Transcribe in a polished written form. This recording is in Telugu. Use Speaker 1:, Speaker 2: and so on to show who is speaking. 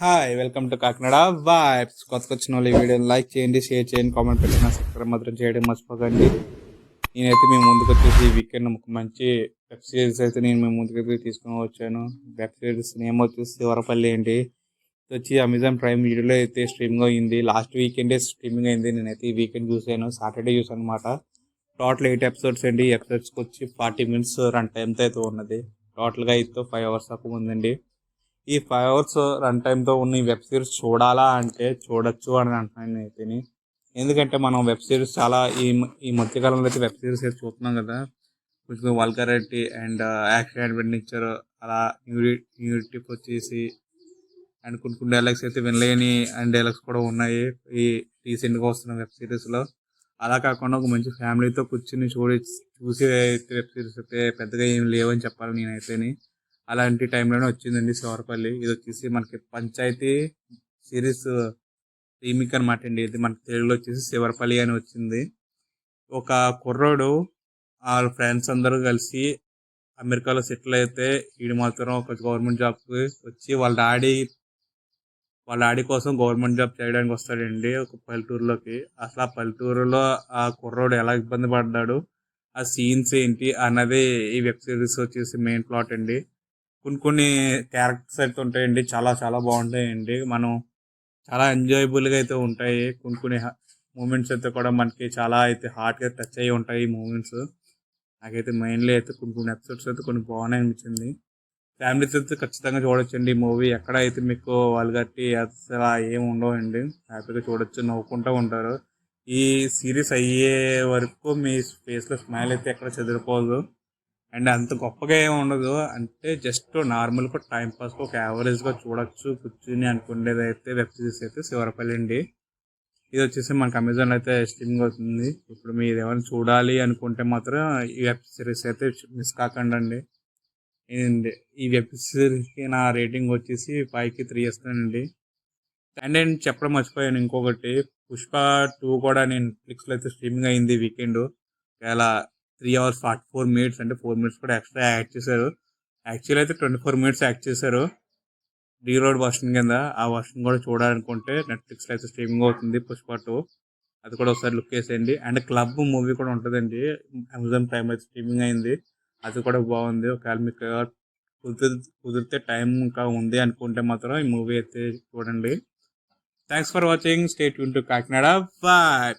Speaker 1: Hi welcome to Kakinada vibes. కొత్తగా వచ్చిన వాళ్ళు ఈ వీడియోని లైక్ చేయండి, షేర్ చేయండి, కామెంట్ పెట్టిన సబ్స్క్రైబ్ మాత్రం చేయడం మర్చిపోకండి. నేనైతే మేము ముందుకు వచ్చేసి ఈ వీకెండ్ ఒక మంచి వెబ్ సిరీస్ అయితే మేము ముందుకైతే తీసుకొని వచ్చాను. వెబ్ సిరీస్ నేమ్ వచ్చేసి శివరపల్లి ఏంటి ఇది వచ్చి అమెజాన్ ప్రైమ్ వీడియోలో అయితే స్ట్రీమింగ్ అయ్యింది. లాస్ట్ వీకెండే స్ట్రీమింగ్ అయింది. నేనైతే ఈ వీకెండ్ చూసాను, సాటర్డే చూసాను అనమాట. టోటల్ 8 ఎపిసోడ్స్ అండి. ఈ ఎపిసోడ్స్కి వచ్చి 40 minutes రన్ టైంతో అయితే ఉన్నది. టోటల్గా అయితే 5 hours దాకా ఉందండి. ఈ 5 hours రన్ టైంతో ఉన్న ఈ వెబ్ సిరీస్ చూడాలా అంటే చూడొచ్చు అని అంటున్నాను నేనైతే. ఎందుకంటే మనం వెబ్ సిరీస్ చాలా ఈ మధ్యకాలంలో అయితే వెబ్ సిరీస్ అయితే చూస్తున్నాం కదా. కొంచెం వల్గరిటీ అండ్ యాక్షన్ అడ్వెంచర్ అలా న్యూటిప్ వచ్చేసి అండ్ కొన్ని డైలాగ్స్ అయితే వినలేని అండ్ డైలాగ్స్ కూడా ఉన్నాయి ఈ రీసెంట్గా వస్తున్న వెబ్ సిరీస్లో. అలా కాకుండా ఒక మంచి ఫ్యామిలీతో కూర్చుని చూసి వెబ్ సిరీస్ అయితే పెద్దగా ఏం లేవని చెప్పాలి నేనైతేని. అలాంటి టైంలోనే వచ్చిందండి శివరపల్లి. ఇది వచ్చేసి మనకి పంచాయతీ సిరీస్ రీమిక్ అనమాట అండి. ఇది మనకి తెలుగులో వచ్చేసి శివరపల్లి అని వచ్చింది. ఒక కుర్రోడు వాళ్ళ ఫ్రెండ్స్ అందరూ కలిసి అమెరికాలో సెటిల్ అయితే వీడు మాత్రం ఒక గవర్నమెంట్ జాబ్కి వచ్చి వాళ్ళ డాడీ కోసం గవర్నమెంట్ జాబ్ చేయడానికి వస్తాడండి ఒక పల్లెటూరులోకి. అసలు ఆ పల్లెటూరులో ఆ కుర్రోడు ఎలా ఇబ్బంది పడ్డాడు, ఆ సీన్స్ ఏంటి అన్నది ఈ వెబ్ సిరీస్ వచ్చేసి మెయిన్ ప్లాట్ అండి. కొన్ని క్యారెక్టర్స్ అయితే ఉంటాయండి, చాలా చాలా బాగుంటాయండి. మనం చాలా ఎంజాయబుల్గా అయితే ఉంటాయి. కొన్ని మూమెంట్స్ అయితే కూడా మనకి చాలా అయితే హార్ట్గా టచ్ అయ్యి ఉంటాయి ఈ మూమెంట్స్. నాకైతే మెయిన్లీ అయితే కొన్ని ఎపిసోడ్స్ అయితే కొన్ని బాగున్నాయి అనిపించింది. ఫ్యామిలీస్ అయితే ఖచ్చితంగా చూడొచ్చండి ఈ మూవీ. ఎక్కడ అయితే మీకు వాళ్ళగట్టి అసలు ఏమి ఉండవండి. హ్యాపీగా చూడొచ్చు, నవ్వుకుంటూ ఉంటారు. ఈ సిరీస్ అయ్యే వరకు మీ ఫేస్లో స్మైల్ అయితే ఎక్కడ చెదిరిపోదు. అండ్ అంత గొప్పగా ఏమి ఉండదు, అంటే జస్ట్ నార్మల్గా టైం పాస్గా ఒక యావరేజ్గా చూడొచ్చు కూర్చుని అనుకునేది అయితే వెబ్ సిరీస్ అయితే శివరపల్లి అండి. ఇది వచ్చేసి మనకు అమెజాన్ అయితే స్ట్రీమింగ్ అవుతుంది. ఇప్పుడు మీరు ఏమైనా చూడాలి అనుకుంటే మాత్రం ఈ వెబ్ సిరీస్ అయితే మిస్ కాకండి అండి. ఈ వెబ్ సిరీస్కి నా రేటింగ్ వచ్చేసి 5కి 3 ఇస్తానండి. అండ్ నేను చెప్పడం మర్చిపోయాను ఇంకొకటి, పుష్ప 2 కూడా నేను నెట్ఫ్లిక్స్లో అయితే స్ట్రీమింగ్ అయింది వీకెండ్. ఇలా 3 hours 44 minutes అంటే 4 minutes కూడా ఎక్స్ట్రా యాడ్ చేశారు. యాక్చువల్ అయితే 24 minutes యాడ్ చేశారు రీలోడ్ వర్షన్ కింద. ఆ వర్షన్ కూడా చూడాలనుకుంటే నెట్ఫ్లిక్స్లో అయితే స్ట్రీమింగ్ అవుతుంది పుష్ప 2. అది కూడా ఒకసారి లుక్ వేసేయండి. అండ్ క్లబ్ మూవీ కూడా ఉంటుందండి, అమెజాన్ ప్రైమ్ అయితే స్ట్రీమింగ్ అయింది. అది కూడా బాగుంది. ఒకవేళ మీకు కుదిరితే టైం ఇంకా ఉంది అనుకుంటే మాత్రం ఈ మూవీ అయితే చూడండి. Thanks for watching. Stay tune to Kakinada. Bye.